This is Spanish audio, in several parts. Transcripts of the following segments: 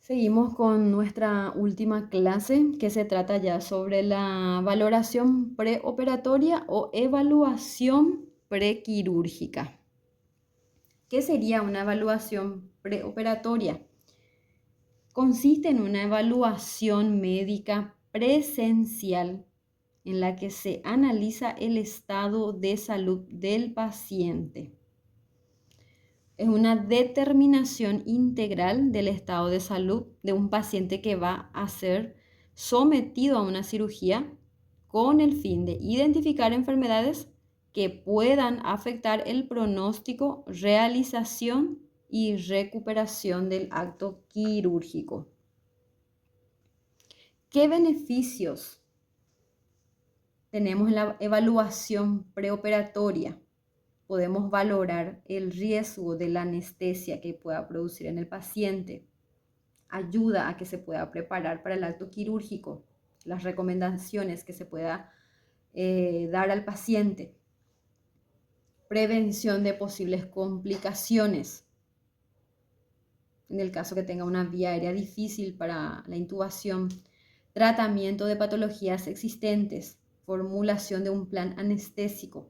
Seguimos con nuestra última clase que se trata ya sobre la valoración preoperatoria o evaluación prequirúrgica. ¿Qué sería una evaluación preoperatoria? Consiste en una evaluación médica presencial en la que se analiza el estado de salud del paciente. Es una determinación integral del estado de salud de un paciente que va a ser sometido a una cirugía con el fin de identificar enfermedades que puedan afectar el pronóstico, realización y recuperación del acto quirúrgico. ¿Qué beneficios tenemos en la evaluación preoperatoria? Podemos valorar el riesgo de la anestesia que pueda producir en el paciente. Ayuda a que se pueda preparar para el acto quirúrgico, las recomendaciones que se pueda dar al paciente. Prevención de posibles complicaciones. En el caso que tenga una vía aérea difícil para la intubación. Tratamiento de patologías existentes. Formulación de un plan anestésico.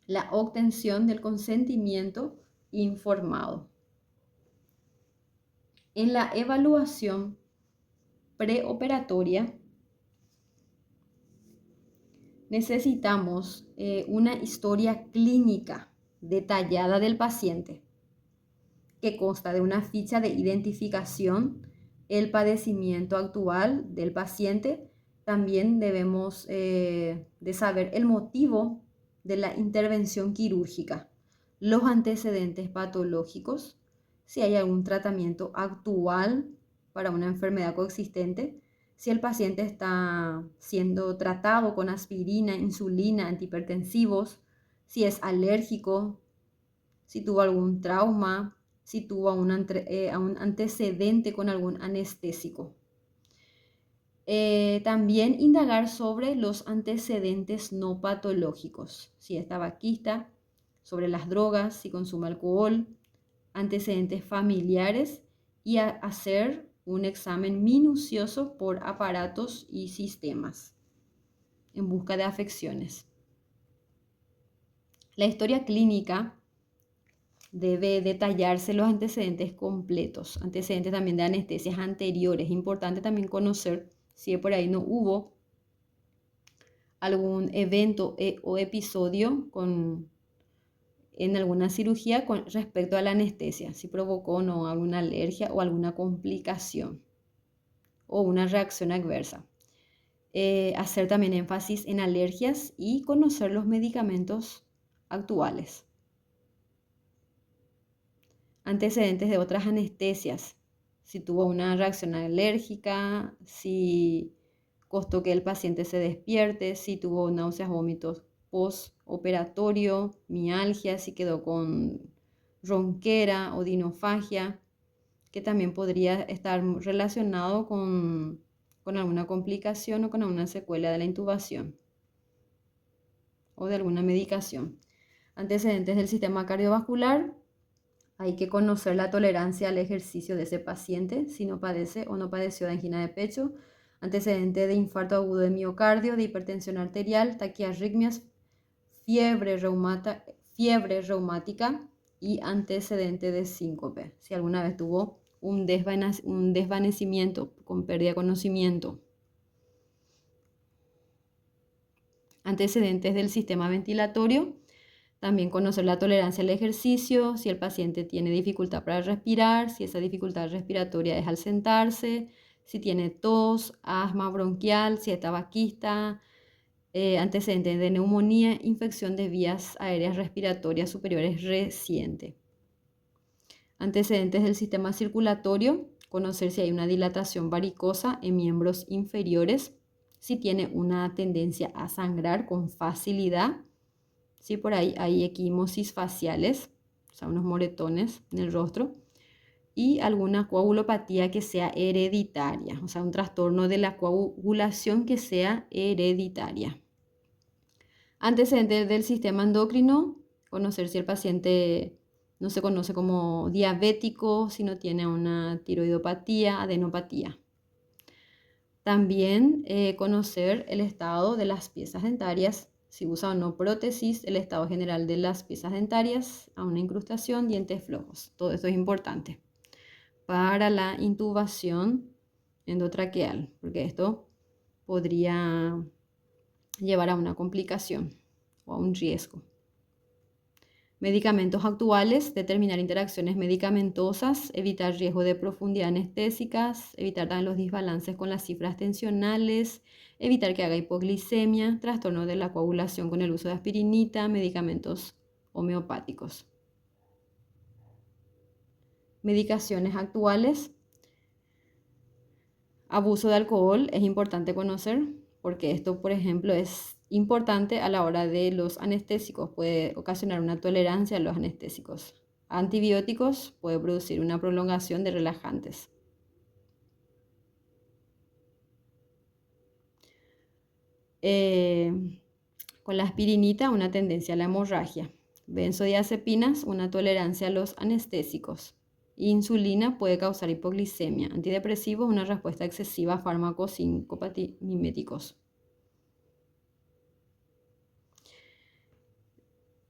La obtención del consentimiento informado. En la evaluación preoperatoria necesitamos una historia clínica detallada del paciente que consta de una ficha de identificación, el padecimiento actual del paciente. También debemos de saber el motivo de la intervención quirúrgica, los antecedentes patológicos, si hay algún tratamiento actual para una enfermedad coexistente, si el paciente está siendo tratado con aspirina, insulina, antihipertensivos, si es alérgico, si tuvo algún trauma, si tuvo un antecedente con algún anestésico. También indagar sobre los antecedentes no patológicos, si es tabaquista, sobre las drogas, si consume alcohol, antecedentes familiares y hacer un examen minucioso por aparatos y sistemas en busca de afecciones. La historia clínica debe detallarse los antecedentes completos, antecedentes también de anestesias anteriores. Es importante también conocer si por ahí no hubo algún evento o episodio en alguna cirugía con respecto a la anestesia, si provocó o no alguna alergia o alguna complicación o una reacción adversa. Hacer también énfasis en alergias y conocer los medicamentos actuales. Antecedentes de otras anestesias, si tuvo una reacción alérgica, si costó que el paciente se despierte, si tuvo náuseas, vómitos postoperatorio, mialgia, si quedó con ronquera o dinofagia, que también podría estar relacionado con alguna complicación o con alguna secuela de la intubación o de alguna medicación. Antecedentes del sistema cardiovascular. Hay que conocer la tolerancia al ejercicio de ese paciente, si no padece o no padeció de angina de pecho, antecedente de infarto agudo de miocardio, de hipertensión arterial, taquiarritmias, fiebre reumática y antecedente de síncope. Si alguna vez tuvo un desvanecimiento con pérdida de conocimiento. Antecedentes del sistema ventilatorio. También conocer la tolerancia al ejercicio, si el paciente tiene dificultad para respirar, si esa dificultad respiratoria es al sentarse, si tiene tos, asma bronquial, si es tabaquista, antecedentes de neumonía, infección de vías aéreas respiratorias superiores reciente. Antecedentes del sistema circulatorio, conocer si hay una dilatación varicosa en miembros inferiores, si tiene una tendencia a sangrar con facilidad, si por ahí hay equimosis faciales, o sea, unos moretones en el rostro, y alguna coagulopatía que sea hereditaria, o sea, un trastorno de la coagulación que sea hereditaria. Antecedentes del sistema endocrino, conocer si el paciente No se conoce como diabético si no tiene una tiroidopatía, adenopatía. También conocer el estado de las piezas dentarias, si usa o no prótesis, el estado general de las piezas dentarias, a una incrustación, dientes flojos. Todo esto es importante para la intubación endotraqueal, porque esto podría llevar a una complicación o a un riesgo. Medicamentos actuales, determinar interacciones medicamentosas, evitar riesgo de profundidad anestésicas, evitar también los desbalances con las cifras tensionales, evitar que haga hipoglicemia, trastorno de la coagulación con el uso de aspirinita, medicamentos homeopáticos. Medicaciones actuales, abuso de alcohol es importante conocer porque esto, por ejemplo, es importante a la hora de los anestésicos, puede ocasionar una tolerancia a los anestésicos. Antibióticos puede producir una prolongación de relajantes. Con la aspirinita, una tendencia a la hemorragia. Benzodiazepinas, una tolerancia a los anestésicos. Insulina puede causar hipoglicemia. Antidepresivos, una respuesta excesiva a fármacos miméticos.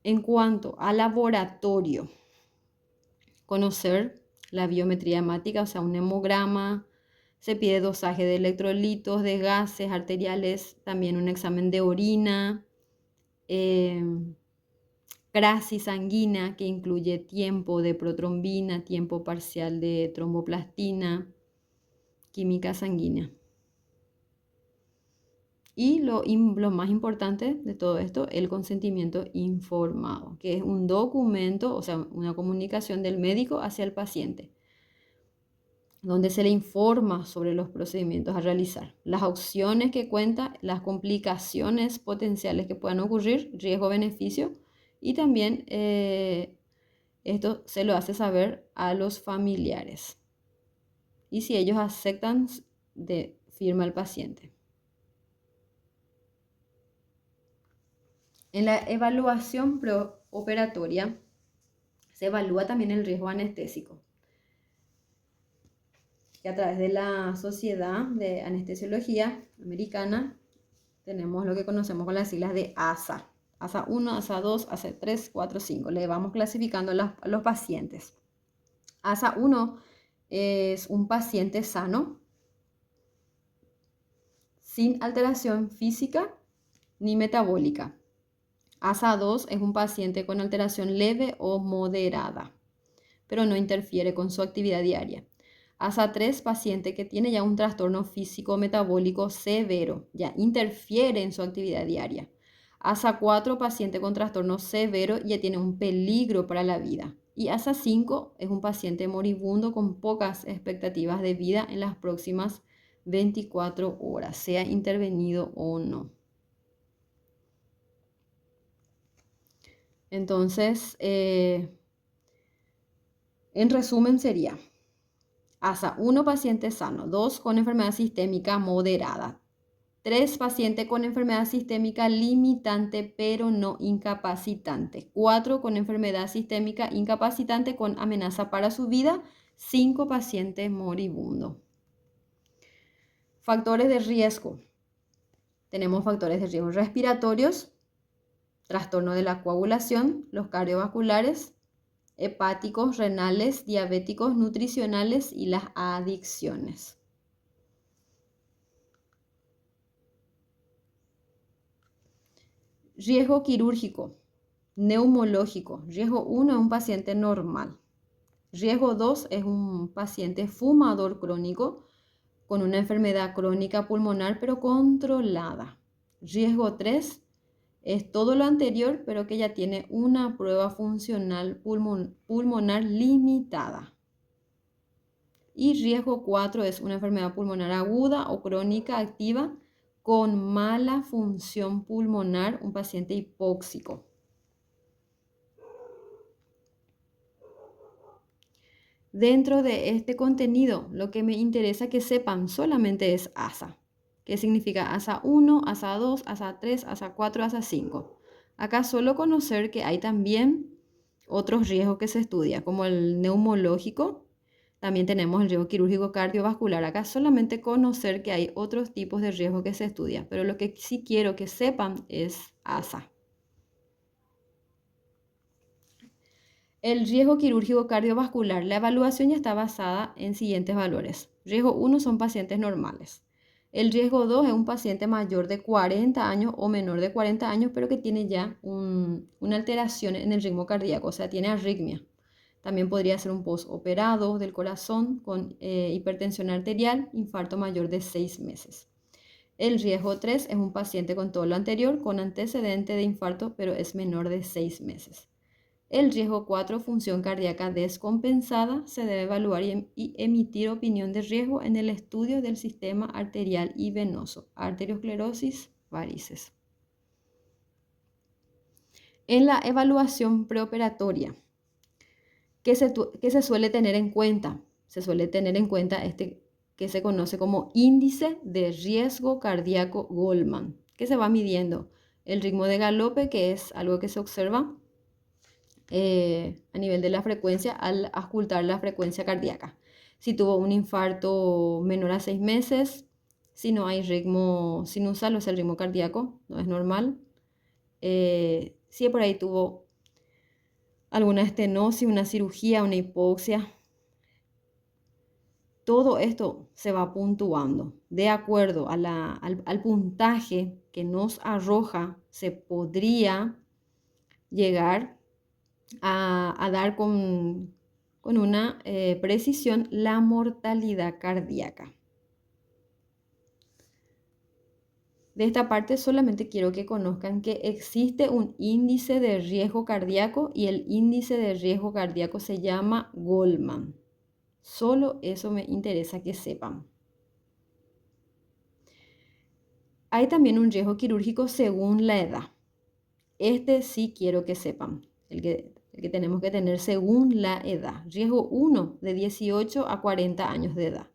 En cuanto al laboratorio, conocer la biometría hemática, o sea, un hemograma, se pide dosaje de electrolitos, de gases arteriales, también un examen de orina, crasis sanguínea, que incluye tiempo de protrombina, tiempo parcial de tromboplastina, química sanguínea. Y lo más importante de todo esto, el consentimiento informado, que es un documento, o sea, una comunicación del médico hacia el paciente, donde se le informa sobre los procedimientos a realizar, las opciones que cuenta, las complicaciones potenciales que puedan ocurrir, riesgo-beneficio, y también esto se lo hace saber a los familiares. Y si ellos aceptan, firma el paciente. En la evaluación preoperatoria se evalúa también el riesgo anestésico. Y a través de la Sociedad de Anestesiología Americana tenemos lo que conocemos con las siglas de ASA. ASA 1, ASA 2, ASA 3, 4, 5. Le vamos clasificando a los pacientes. ASA 1 es un paciente sano, sin alteración física ni metabólica. ASA 2 es un paciente con alteración leve o moderada, pero no interfiere con su actividad diaria. ASA 3, paciente que tiene ya un trastorno físico metabólico severo, ya interfiere en su actividad diaria. ASA 4, paciente con trastorno severo, ya tiene un peligro para la vida. Y ASA 5 es un paciente moribundo con pocas expectativas de vida en las próximas 24 horas, sea intervenido o no. Entonces, en resumen sería ASA 1, paciente sano, 2, con enfermedad sistémica moderada, 3, paciente con enfermedad sistémica limitante pero no incapacitante, 4, con enfermedad sistémica incapacitante con amenaza para su vida, 5, paciente moribundo. Factores de riesgo. Tenemos factores de riesgo respiratorios, trastorno de la coagulación, los cardiovasculares, hepáticos, renales, diabéticos, nutricionales y las adicciones. Riesgo quirúrgico, neumológico. Riesgo 1 es un paciente normal. Riesgo 2 es un paciente fumador crónico con una enfermedad crónica pulmonar pero controlada. Riesgo 3 es todo lo anterior, pero que ya tiene una prueba funcional pulmonar limitada. Y riesgo 4 es una enfermedad pulmonar aguda o crónica activa con mala función pulmonar, un paciente hipóxico. Dentro de este contenido, lo que me interesa que sepan solamente es ASA. ¿Qué significa ASA 1, ASA 2, ASA 3, ASA 4, ASA 5? Acá solo conocer que hay también otros riesgos que se estudia, como el neumológico. También tenemos el riesgo quirúrgico cardiovascular. Acá solamente conocer que hay otros tipos de riesgos que se estudia, pero lo que sí quiero que sepan es ASA. El riesgo quirúrgico cardiovascular. La evaluación ya está basada en siguientes valores. Riesgo 1 son pacientes normales. El riesgo 2 es un paciente mayor de 40 años o menor de 40 años, pero que tiene ya una alteración en el ritmo cardíaco, o sea, tiene arritmia. También podría ser un postoperado del corazón con hipertensión arterial, infarto mayor de 6 meses. El riesgo 3 es un paciente con todo lo anterior, con antecedente de infarto, pero es menor de 6 meses. El riesgo 4, función cardíaca descompensada, se debe evaluar y emitir opinión de riesgo en el estudio del sistema arterial y venoso, arteriosclerosis, varices. En la evaluación preoperatoria, ¿qué se suele tener en cuenta? Se suele tener en cuenta este que se conoce como índice de riesgo cardíaco Goldman, que se va midiendo el ritmo de galope, que es algo que se observa a nivel de la frecuencia al auscultar la frecuencia cardíaca. Si tuvo un infarto menor a 6 meses, si no hay ritmo sinusal, o sea, el ritmo cardíaco no es normal. Si por ahí tuvo alguna estenosis, una cirugía, una hipoxia, todo esto se va puntuando. De acuerdo al puntaje que nos arroja, se podría llegar a dar con una precisión la mortalidad cardíaca. De esta parte solamente quiero que conozcan que existe un índice de riesgo cardíaco y el índice de riesgo cardíaco se llama Goldman. Solo eso me interesa que sepan. Hay también un riesgo quirúrgico según la edad. Este sí quiero que sepan, el que tenemos que tener según la edad. Riesgo 1 de 18 a 40 años de edad.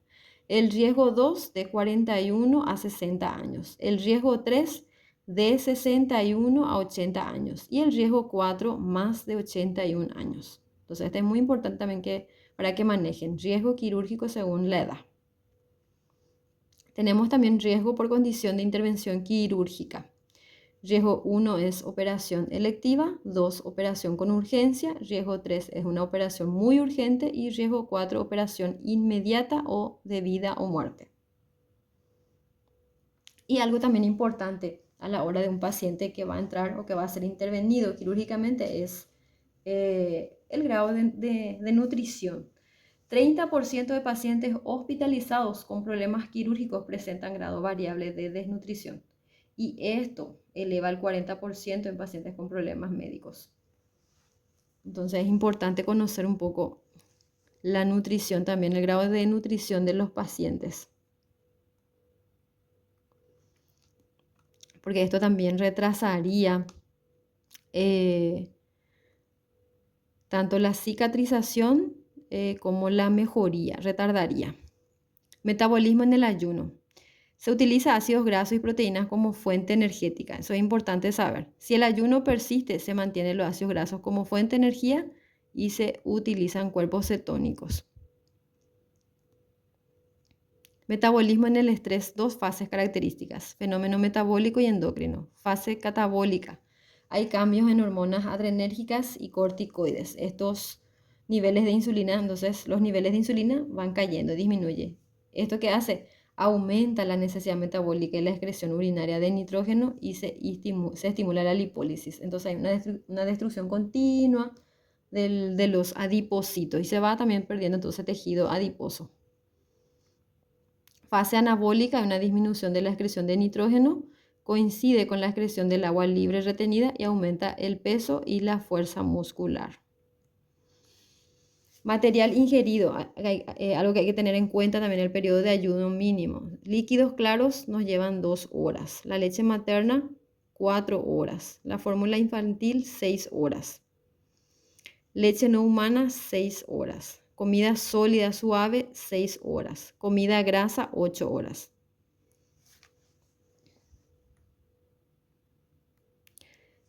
El riesgo 2 de 41 a 60 años. El riesgo 3 de 61 a 80 años. Y el riesgo 4 más de 81 años. Entonces, este es muy importante también para que manejen riesgo quirúrgico según la edad. Tenemos también riesgo por condición de intervención quirúrgica. Riesgo 1 es operación electiva, 2 operación con urgencia, riesgo 3 es una operación muy urgente y riesgo 4 operación inmediata o de vida o muerte. Y algo también importante a la hora de un paciente que va a entrar o que va a ser intervenido quirúrgicamente es el grado de nutrición. 30% de pacientes hospitalizados con problemas quirúrgicos presentan grado variable de desnutrición. Y esto eleva al 40% en pacientes con problemas médicos. Entonces es importante conocer un poco la nutrición también, el grado de nutrición de los pacientes. Porque esto también retrasaría tanto la cicatrización como la mejoría, retardaría. Metabolismo en el ayuno. Se utiliza ácidos grasos y proteínas como fuente energética. Eso es importante saber. Si el ayuno persiste, se mantienen los ácidos grasos como fuente de energía y se utilizan cuerpos cetónicos. Metabolismo en el estrés, 2 fases características, fenómeno metabólico y endocrino. Fase catabólica. Hay cambios en hormonas adrenérgicas y corticoides. Estos niveles de insulina, entonces los niveles de insulina van cayendo, disminuye. ¿Esto qué hace? Aumenta la necesidad metabólica y la excreción urinaria de nitrógeno y se estimula la lipólisis. Entonces hay una destrucción continua de los adipocitos y se va también perdiendo entonces tejido adiposo. Fase anabólica, una disminución de la excreción de nitrógeno, coincide con la excreción del agua libre retenida y aumenta el peso y la fuerza muscular. Material ingerido, algo que hay que tener en cuenta también el periodo de ayuno mínimo. Líquidos claros nos llevan 2 horas. La leche materna, 4 horas. La fórmula infantil, 6 horas. Leche no humana, 6 horas. Comida sólida suave, 6 horas. Comida grasa, 8 horas.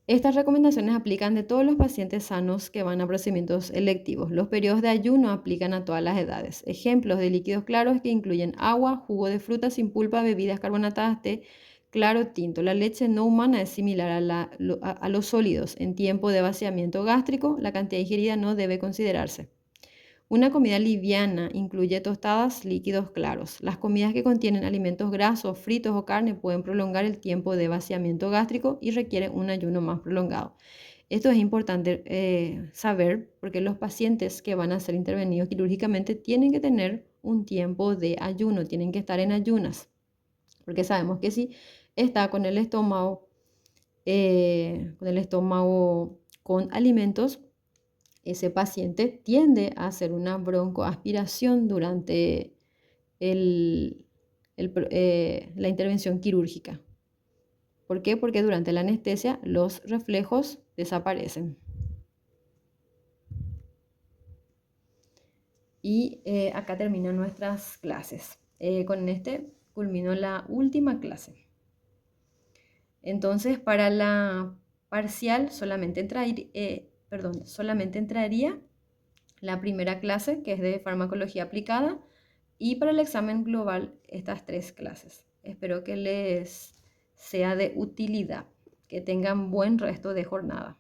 Estas recomendaciones aplican de todos los pacientes sanos que van a procedimientos electivos. Los periodos de ayuno aplican a todas las edades. Ejemplos de líquidos claros que incluyen agua, jugo de fruta sin pulpa, bebidas carbonatadas, té claro tinto. La leche no humana es similar a los sólidos. En tiempo de vaciamiento gástrico, la cantidad ingerida no debe considerarse. Una comida liviana incluye tostadas, líquidos claros. Las comidas que contienen alimentos grasos, fritos o carne pueden prolongar el tiempo de vaciamiento gástrico y requieren un ayuno más prolongado. Esto es importante saber porque los pacientes que van a ser intervenidos quirúrgicamente tienen que tener un tiempo de ayuno, tienen que estar en ayunas, porque sabemos que si está con el estómago con alimentos, ese paciente tiende a hacer una broncoaspiración durante la intervención quirúrgica. ¿Por qué? Porque durante la anestesia los reflejos desaparecen. Y acá terminan nuestras clases. Con este culmino la última clase. Entonces, para la parcial solamente entraría la primera clase, que es de farmacología aplicada, y para el examen global estas 3 clases. Espero que les sea de utilidad, que tengan buen resto de jornada.